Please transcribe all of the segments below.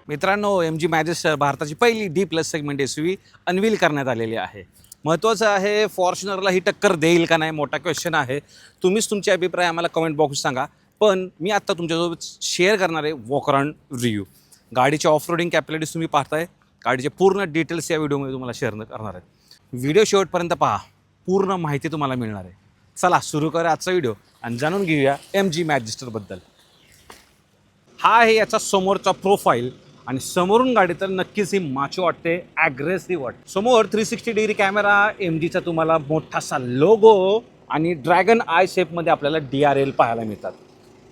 मित्रांनो, MG मॅजेस्टर भारताची पहिली D+ सेगमेंट SUV अनवील करण्यात आलेली आहे. महत्त्वाचं आहे, फॉर्च्युनरला ही टक्कर देईल का नाही मोठा क्वेश्चन आहे. तुम्हीच तुमचे अभिप्राय आम्हाला कमेंट बॉक्स सांगा. पण मी आत्ता तुमच्यासोबत शेअर करणार आहे वॉक अराउंड रिव्ह्यू. गाडीचे ऑफ रोडिंग कॅपॅबिलिटीज तुम्ही पाहताय. गाडीचे पूर्ण डिटेल्स या व्हिडिओमध्ये तुम्हाला शेअर करणार आहे. व्हिडिओ शेवटपर्यंत पहा, पूर्ण माहिती तुम्हाला मिळणार आहे. चला सुरू करूया आजचा व्हिडिओ आणि जाणून घेऊया MG मॅजेस्टरबद्दल. हा आहे याचा समोरचा प्रोफाईल आणि समोरून गाडी तर नक्कीच ही माचो वाटते, ॲग्रेसिव्ह वाटते. समोर 360 डिग्री कॅमेरा, MGचा तुम्हाला मोठासा लोगो आणि ड्रॅगन आय शेपमध्ये आपल्याला DRL पाहायला मिळतात.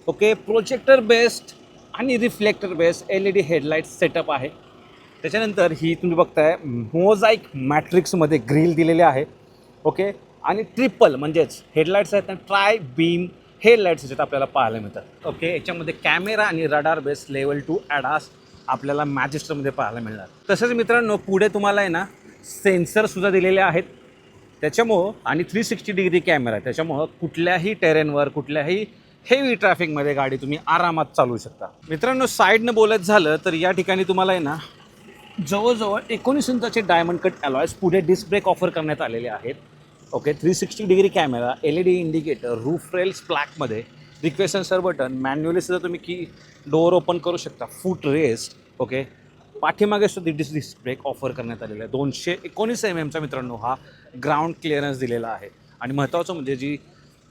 ओके, प्रोजेक्टर बेस्ड आणि reflector based LED headlight setup आहे. त्याच्यानंतर ही तुम्ही बघताय मोझाईक मॅट्रिक्समध्ये ग्रिल दिलेले आहे. ओके, आणि ट्रिपल म्हणजेच हेडलाईट्स आहेत आणि ट्राय बीम हेडलाईट्स याच्यात आपल्याला पाहायला मिळतात. ओके, याच्यामध्ये कॅमेरा आणि रडार बेस्ड लेवल 2 ॲडास आपल्याला मॅजेस्टरमध्ये पाहायला मिळणार. तसंच मित्रांनो, पुढे तुम्हाला आहे ना सेन्सरसुद्धा दिलेले आहेत त्याच्यामुळं, आणि 360 डिग्री कॅमेरा, त्याच्यामुळं कुठल्याही टेरेनवर, कुठल्याही हेवी ट्रॅफिकमध्ये गाडी तुम्ही आरामात चालवू शकता. मित्रांनो, साईडनं बोलत झालं तर या ठिकाणी तुम्हाला आहे ना जवळजवळ 19 इंचाचे डायमंड कट अलॉयज पुढे डिस्क ब्रेक ऑफर करण्यात आलेले आहेत. Okay, 360 degree camera, LED indicator, roof rails ब्लॅकमध्ये, रिक्वेस्ट सेन्सर बटन, मॅन्युअली सुद्धा तुम्ही की डोअर ओपन करू शकता, फूट रेस्ट. ओके, पाठीमागे सुद्धा डिस्क ब्रेक ऑफर करण्यात आलेला आहे. 219 mm मित्रांनो हा ग्राउंड क्लिअरन्स दिलेला आहे. आणि महत्त्वाचं म्हणजे जी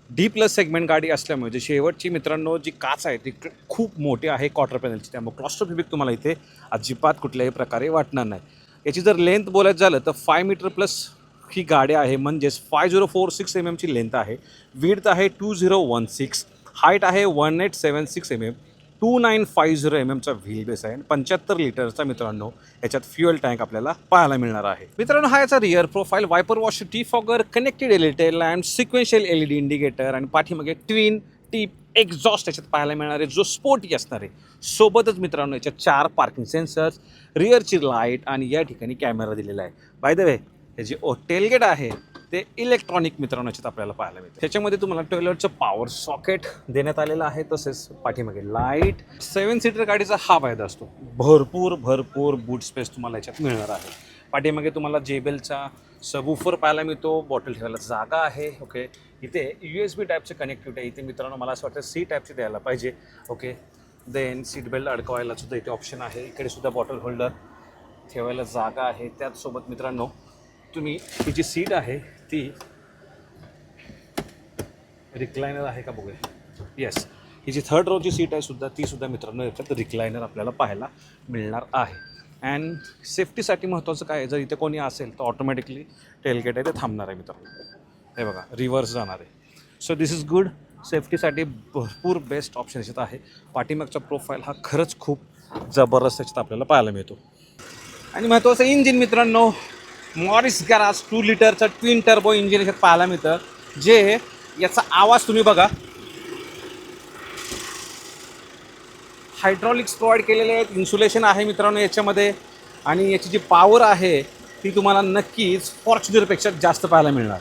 D+ सेगमेंट गाडी असल्यामुळे जी शेवटची मित्रांनो जी काच आहे ती खूप मोठी आहे क्वार्टर पॅनलची, त्यामुळे क्लॉस्ट्रोफोबिक तुम्हाला इथे अजिबात कुठल्याही प्रकारे वाटणार नाही. याची जर लेंथ बोलायचं झालं तर 5 मीटर प्लस ही गाडी आहे, म्हणजेच 5046 mm ची लेंथ आहे. विड्थ आहे 2016, हाईट आहे 1876 mm, 2950 mm चा व्हील बेस आहे आणि 75 लिटरचा मित्रांनो याच्यात फ्युएल टँक आपल्याला पाहायला मिळणार आहे. मित्रांनो, हा याचा rear profile, wiper wash, defogger, connected LED tail lamp, sequential LED indicator आणि पाठीमागे ट्विन टीप एक्झॉस्ट याच्यात पाहायला मिळणार आहे, जो स्पोर्टी असणार आहे. सोबतच मित्रांनो याच्यात 4 पार्किंग सेन्सर्स, रिअरची लाईट आणि या ठिकाणी कॅमेरा दिलेला आहे. बाय द वे, हे जे टेलगेट आहे ते इलेक्ट्रॉनिक मित्रांनो याच्यात आपल्याला पाहायला मिळते. त्याच्यामध्ये तुम्हाला टॉयलेटचं पॉवर सॉकेट देण्यात आलेलं आहे. तसेच पाठीमागे लाईट. 7 सीटर गाडीचा हा फायदा असतो, भरपूर बूट स्पेस तुम्हाला याच्यात मिळणार आहे. पाठीमागे तुम्हाला JBLचा सबवूफर पाहायला मिळतो, बॉटल ठेवायला जागा आहे. ओके, इथे USB टाईपचे कनेक्टिव्हिटी आहे. इथे मित्रांनो मला असं वाटतं C टाईपची द्यायला पाहिजे. ओके, देन सीट बेल्ट अडकवायला सुद्धा इथे ऑप्शन आहे. इकडे सुद्धा बॉटल होल्डर ठेवायला जागा आहे. त्याचसोबत मित्रांनो तुम्ही ही जी सीट आहे ती रिक्लायनर आहे का बघूया. येस, ही जी 3rd रोची सीट आहे सुद्धा ती सुद्धा मित्रांनो याच्यात रिक्लायनर आपल्याला पाहायला मिळणार आहे. अँड सेफ्टीसाठी महत्त्वाचं काय आहे, जर इथे कोणी असेल तर ऑटोमॅटिकली टेलगेट आहे ते थांबणार आहे मित्रांनो. हे बघा, रिव्हर्स जाणार आहे. So this is good. सेफ्टीसाठी भरपूर बेस्ट ऑप्शन याच्यात आहे. पाठीमागचा प्रोफाईल हा खरंच खूप जबरदस्त याच्यात आपल्याला पाहायला मिळतो. आणि महत्त्वाचं इंजिन मित्रांनो, मॉरिस गॅराज 2 लिटरचं ट्विन टर्बो इंजिन याच्यात पाहायला मिळतं. जे याचा आवाज तुम्ही बघा, हायड्रॉलिक्स प्रोव्हाइड केलेले आहेत, इन्सुलेशन आहे मित्रांनो याच्यामध्ये. आणि याची जी पॉवर आहे ती तुम्हाला नक्कीच फॉर्च्युनरपेक्षा जास्त पाहायला मिळणार.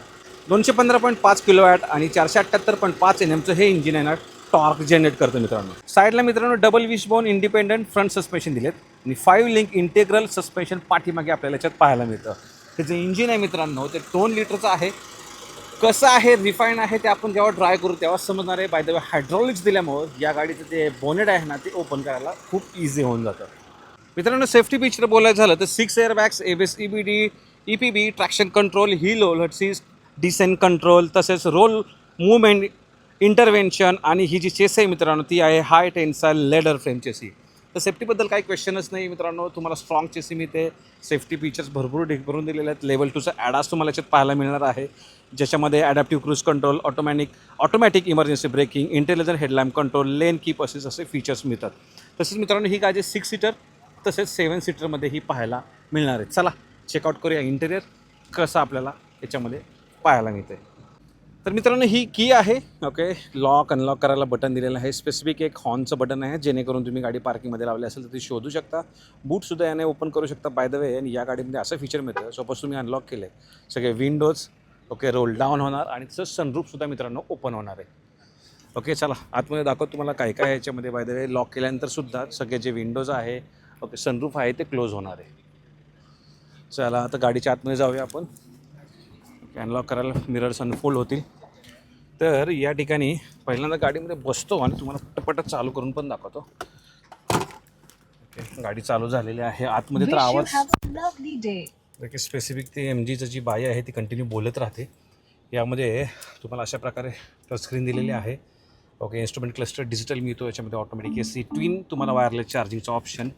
215.5 किलोवॅट आणि 478.5 NMचं हे इंजिन आहे ना टॉर्क जनरेट करतं मित्रांनो. साईडला मित्रांनो double wishbone independent front suspension दिलेत आणि 5 लिंक इंटेग्रल सस्पेन्शन पाठीमागे आपल्याला याच्यात पाहायला मिळतं. हे जे इंजिन आहे मित्रांनो ते 2 लिटरचं आहे. कसं आहे, रिफाईन आहे, ते आपण जेव्हा ड्राय करू तेव्हा समजणार आहे. बाय द वे, हायड्रॉलिक्स दिल्यामुळं या गाडीचं जे बोनेट आहे ना ते ओपन करायला खूप इझी होऊन जातं. मित्रांनो, सेफ्टी फीचर बोलायचं झालं तर 6 airbags, ABS, EBD, EPB, traction control, hill hold assist, descent control, तसेच रोल मूवमेंट इंटरव्हेन्शन. आणि ही जी चेस आहे मित्रांनो ती आहे हाय टेन्साईल लेदर फ्रेम चेसी. तर सेफ्टीबद्दल काही क्वेश्चनच नाही मित्रांनो. तुम्हाला स्ट्रॉंग चेसी मिळते. सेफ्टी फीचर्स भरपूर भरून दिलेले आहेत. लेवल 2चा ॲडास तुम्हाला याच्यात पाहायला मिळणार आहे, ज्याच्यामध्ये adaptive cruise control, automatic emergency braking, intelligent headlamp control, lane keep assist असे फीचर्स मिळतात. तसेच मित्रांनो ही गाडी 6 सीटर तसेच 7 सीटरमध्ये ही पाहायला मिळणार आहे. चला चेकआउट करूया इंटेरियर कसं आपल्याला याच्यामध्ये पाहायला मिळते. तर मित्रांनो ही की आहे. ओके, लॉक अनलॉक करायला बटन दिलेलं आहे. स्पेसिफिक एक हॉर्नचं बटन आहे, जेणेकरून तुम्ही गाडी पार्किंगमध्ये लावली असेल तर ती शोधू शकता. बूटसुद्धा याने ओपन करू शकता. बाय द वे, आणि या गाडीमध्ये असं फीचर मिळतं, सपोज तुम्ही अनलॉक केलं आहे, सगळे विंडोज ओके रोल डाऊन होणार आणि तसंच सनरूफसुद्धा मित्रांनो ओपन होणार आहे. ओके, चला आतमध्ये दाखवतो तुम्हाला काय काय याच्यामध्ये. बाय द वे, लॉक केल्यानंतर सुद्धा सगळे जे विंडोज आहे ओके सनरूफ आहे ते क्लोज होणार आहे. चला आता गाडीच्या आतमध्ये जाऊया आपण. अनलॉक करायला मिरर्स अनफोल्ड होतील. तर या ठिकाणी पहिल्यांदा गाडीमध्ये बसतो आणि तुम्हाला पटपट चालू करून पण दाखवतो. ओके गाडी चालू झालेली आहे. आतमध्ये तर आवाज ओके स्पेसिफिक ते MGचं जी बाई आहे ती कंटिन्यू बोलत राहते. यामध्ये तुम्हाला अशा प्रकारे टचस्क्रीन दिलेली आहे. ओके इन्स्ट्रुमेंट क्लस्टर डिजिटल मिळतो. याच्यामध्ये ऑटोमॅटिक AC ट्विन तुम्हाला वायरलेस चार्जिंगचा ऑप्शन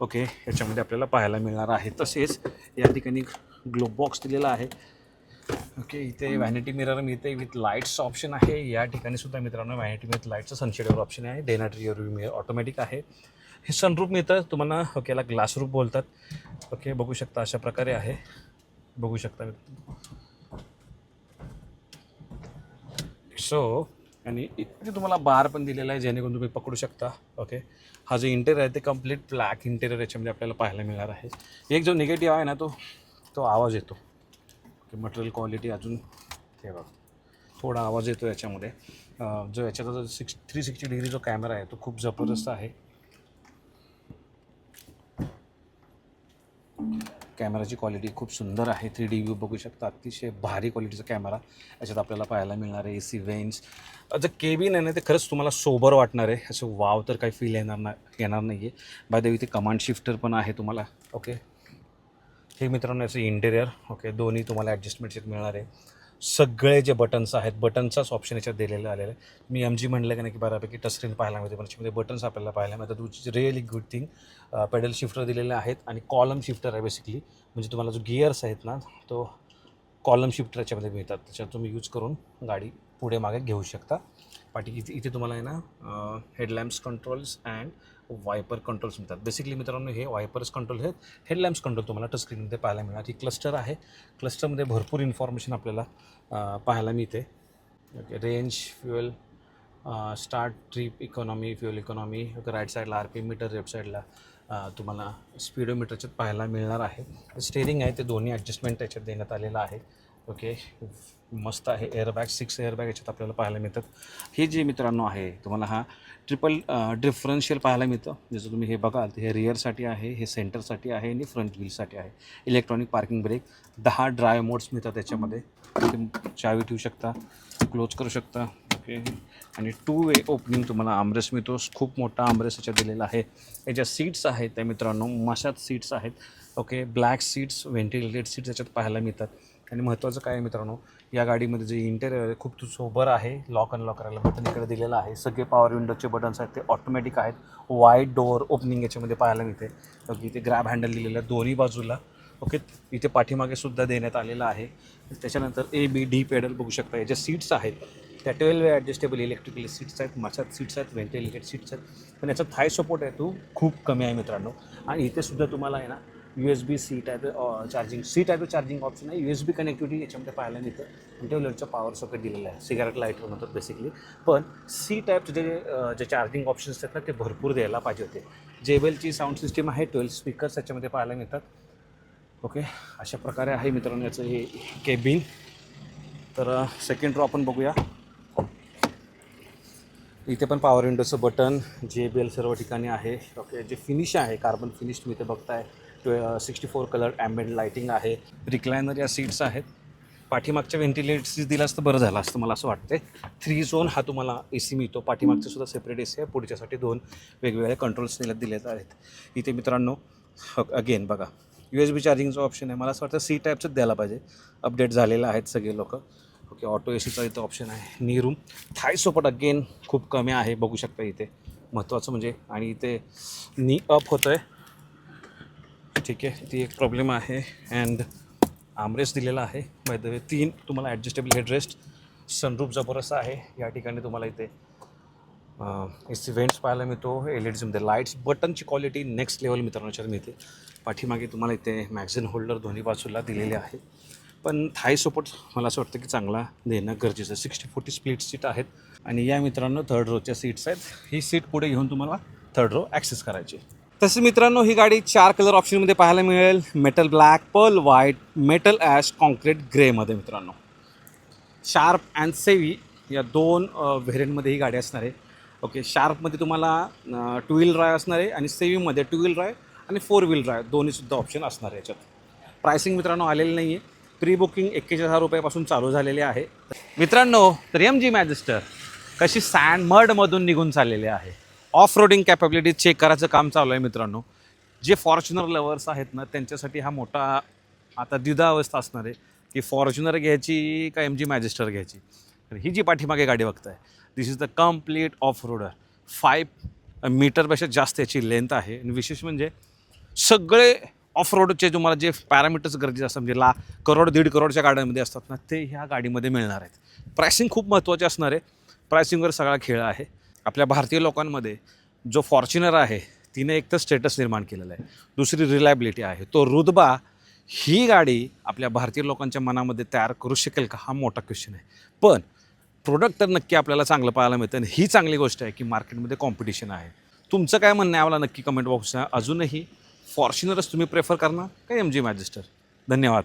ओके याच्यामध्ये आपल्याला पाहायला मिळणार आहे. तसेच या ठिकाणी ग्लोब बॉक्स दिलेला आहे. ओके इथे व्हॅनिटी मिरर मिळते विथ लाईट्स ऑप्शन आहे. या ठिकाणी सुद्धा मित्रांनो व्हॅनिटी विथ लाईटचं सनशेडवर ऑप्शन आहे. Day night rear view mirror automatic आहे. हे सनरूफ मिळतं तुम्हाला. ओके याला ग्लास रूफ बोलतात. ओके बघू शकता अशा प्रकारे आहे. बघू शकता सो आणि इथे तुम्हाला बार पण दिलेला आहे जेणेकरून तुम्ही पकडू शकता. ओके हा जो इंटेरियर आहे ते कम्प्लीट ब्लॅक इंटेरियर याच्यामध्ये आपल्याला पाहायला मिळणार आहे. एक जो निगेटिव्ह आहे ना तो आवाज येतो. ओके मटेरियल क्वालिटी अजून हे बघा थोडा आवाज येतो याच्यामध्ये. जो याच्याचा जो 360 डिग्री जो कॅमेरा आहे तो खूप जबरदस्त आहे. कॅमेराची क्वालिटी खूप सुंदर आहे. 3D व्ह्यू बघू शकता. अतिशय भारी क्वालिटीचा कॅमेरा याच्यात आपल्याला पाहायला मिळणार आहे. AC वेंट्स जे केबिन आहे ना ते खरंच तुम्हाला सोबर वाटणार आहे. असं वाव तर काही फील येणार नाही आहे. बाय द वे इथे कमांड शिफ्टर पण आहे तुम्हाला. ओके हे मित्रांनो याचं इंटेरियर. ओके दोन्ही तुम्हाला ॲडजस्टमेंट्स मिळणार आहे. सगळे जे बटन्स आहेत बटनचाच ऑप्शन याच्यात दिलेलं आलेलं आहे. मी MG म्हणलं की नाही की बऱ्यापैकी टचस्क्रीन पाहायला मिळते पण याच्यामध्ये बटन्स आपल्याला पाहायला मिळतात which is really good thing. Pedal shifter दिलेले आहेत आणि कॉलम शिफ्टर आहे बेसिकली. म्हणजे तुम्हाला जो गिअर्स आहेत ना तो कॉलम शिफ्टर याच्यामध्ये मिळतात. त्याच्यात तुम्ही यूज करून गाडी पुढे मागे घेऊ शकता. पाठी इथे तुम्हाला आहे ना हेडलॅम्प्स कंट्रोल्स अँड वायपर कंट्रोल्स मिळतात. बेसिकली मित्रांनो हे वायपर्स कंट्रोल आहेत. हेडलॅम्प्स कंट्रोल तुम्हाला टच स्क्रीनमध्ये पाहायला मिळणार. ही क्लस्टर आहे. क्लस्टरमध्ये भरपूर इन्फॉर्मेशन आपल्याला पाहायला मिळते. Okay range fuel start trip economy fuel economy. Right साईडला RPM मीटर लेफ्ट साईडला तुम्हाला स्पीडोमीटरच्यात पाहायला मिळणार आहे. स्टेअरिंग आहे ते दोन्ही ॲडजस्टमेंट त्याच्यात देण्यात आलेलं आहे. ओके मस्त आहे. एअरबॅग 6 एअरबॅग याच्यात आपल्याला पाहायला मिळतात. हे जे मित्रांनो आहे तुम्हाला हा ट्रिपल डिफरन्शियल पाहायला मिळतं. जसं तुम्ही हे बघाल तर हे रिअरसाठी आहे, हे सेंटरसाठी आहे आणि फ्रंट व्हीलसाठी आहे. Electronic parking brake 10 dry modes मिळतात त्याच्यामध्ये. तुम्ही चावी ठेवू शकता, क्लोज करू शकता. ओके आणि 2 वे ओपनिंग तुम्हाला आमरेस मिळतो. खूप मोठा आमरेस याच्यात दिलेला आहे. याच्या सीट्स आहेत त्या मित्रांनो मशात सीट्स आहेत. Okay black seats ventilated seats याच्यात पाहायला मिळतात. आणि महत्त्वाचं काय आहे मित्रांनो या गाडीमध्ये जे इंटेरियर आहे खूप सोबर आहे. लॉक अनलॉक करायला बटन इकडे दिलेलं आहे. सगळे पॉवर विंडोचे बटन्स आहेत ते ऑटोमॅटिक आहेत. वाईड डोअर ओपनिंग याच्यामध्ये पाहायला मिळते. ओके इथे ग्रॅब हँडल दिलेलं आहे दोन्ही बाजूला. ओके इथे पाठीमागे सुद्धा देण्यात आलेलं आहे. त्याच्यानंतर ABD पेडल बघू शकता. याच्या सीट्स आहेत त्या 12 वे ॲडजस्टेबल इलेक्ट्रिकल सीट्स आहेत. मशात सीट्स आहेत, व्हेंटिलेटेड सीट्स आहेत. पण याचा थाय सपोर्ट आहे तो खूप कमी आहे मित्रांनो. आणि इथे सुद्धा तुम्हाला आहे ना USB सीट आहे चार्जिंग सीट आहे तो चार्जिंग ऑप्शन आहे. USB कनेक्टिव्हिटी याच्यामध्ये पाहायला मिळतं. इंटेरियरचं पॉवर सॉकेट दिलेलं आहे. सिगारेट लाईटर म्हणतात बेसिकली. पण C टाईपचे जे चार्जिंग ऑप्शन्स आहेत ना ते भरपूर द्यायला पाहिजे होते. JBLची साऊंड सिस्टीम आहे. 12 स्पीकर्स याच्यामध्ये पाहायला मिळतात. ओके अशा प्रकारे आहे मित्रांनो याचं हे केबिन. तर सेकंड रो आपण बघूया. इथे पण पॉवर विंडोचं बटन JBL सर्व ठिकाणी आहे. ओके जे फिनिश आहे कार्बन फिनिश तुम्ही इथे बघताय. 64 कलर ॲम्बिएंट लाईटिंग आहे. रिक्लायनर या सीट्स आहेत. पाठीमागच्या व्हेंटिलेटेड सीट्स दिला असतं बरं झालं असतं मला असं वाटतंय. 3 झोन हा तुम्हाला AC मिळतो. पाठीमागचं सुद्धा सेपरेट AC आहे. पुढच्यासाठी 2 वेगवेगळे कंट्रोल्स दिलेत आहेत. इथे मित्रांनो अगेन बघा USB चार्जिंगचं ऑप्शन आहे. मला असं वाटतं C टाईपचंच द्यायला पाहिजे. अपडेट झालेलं आहेत सगळे लोक. ओके ऑटो ACचा इथं ऑप्शन आहे. नी रूम थाय सपोर्ट अगेन खूप कमी आहे बघू शकता इथे. महत्त्वाचं म्हणजे आणि इथे नी अप होतं आहे. ठीक आहे ती एक प्रॉब्लेम आहे. अँड आमरेस्ट दिलेला आहे. बाय द वे 3 तुम्हाला ॲडजस्टेबल हेडरेस्ट. सनरूफ जबरदस्त आहे. या ठिकाणी तुम्हाला इथे AC वेंट्स पाहायला मिळतो. LEDमध्ये लाईट्स. बटनची क्वालिटी नेक्स्ट लेवल मित्रांनो याच्यात मिळते. पाठीमागे तुम्हाला इथे मॅगझिन होल्डर दोन्ही बाजूला दिलेले आहे. पण थाय सपोर्ट मला असं वाटतं की चांगला देणं गरजेचं आहे. 60-40 स्प्लिट सीट आहेत. आणि या मित्रांनो 3rd रोच्या सीट्स आहेत. ही सीट पुढे घेऊन तुम्हाला 3rd रो ॲक्सेस करायची. तसं मित्रांनो ही गाडी 4 कलर ऑप्शनमध्ये पाहायला मिळेल. Metal black, pearl white, metal ash, concrete ग्रेमध्ये मित्रांनो. शार्प अँड सेवी या 2 व्हेरियंटमध्ये ही गाडी असणार आहे. ओके शार्पमध्ये तुम्हाला 2 व्हील ड्राय असणार आहे आणि सेवीमध्ये 2 व्हील ड्राय आणि 4 व्हील ड्राईव्ह दोन्हीसुद्धा ऑप्शन असणार आहे याच्यात. प्राइसिंग मित्रांनो आलेली नाही आहे. प्री बुकिंग 41,000 रुपयापासून चालू झालेले आहे. मित्रांनो, तर MG मॅजेस्टर कशी सँड मडमधून निघून चाललेली आहे. ऑफ रोडिंग कॅपॅबिलिटी चेक करायचं काम चालू आहे मित्रांनो. जे फॉर्च्युनर लवर्स आहेत ना, त्यांच्यासाठी हा मोठा आता द्विधावस्था असणार आहे की फॉर्च्युनर घ्यायची का MG मॅजेस्टर घ्यायची. तर ही जी पाठीमागे गाडी बघताय, this is the complete off roader. 5 मीटरपेक्षा जास्त याची लेंथ आहे. आणि विशेष म्हणजे सगळे ऑफ रोडचे तुम्हाला जे पॅरामीटर्स गरजेचे असतात, म्हणजे करोड 1.5 करोडच्या गाड्यांमध्ये असतात ना, ते ह्या गाडीमध्ये मिळणार आहेत. प्राइसिंग खूप महत्त्वाचे असणार आहे. प्राइसिंगवर सगळा खेळ आहे. आपल्या भारतीय लोकांमध्ये जो फॉर्च्युनर आहे तिने एक तर स्टेटस निर्माण केलेला आहे, दुसरी रिलायबिलिटी आहे. तो रुतबा ही गाडी आपल्या भारतीय लोकांच्या मनामध्ये तयार करू शकेल का, हा मोठा क्वेश्चन आहे. पण प्रोडक्ट तर नक्की आपल्याला चांगलं पाहायला मिळतं. आणि ही चांगली गोष्ट आहे की मार्केटमध्ये कॉम्पिटिशन आहे. तुमचं काय म्हणणं आहे आम्हाला नक्की कमेंट बॉक्सला. अजूनही फॉर्च्युनरच तुम्ही प्रेफर करणार का MG मॅजेस्टर? धन्यवाद.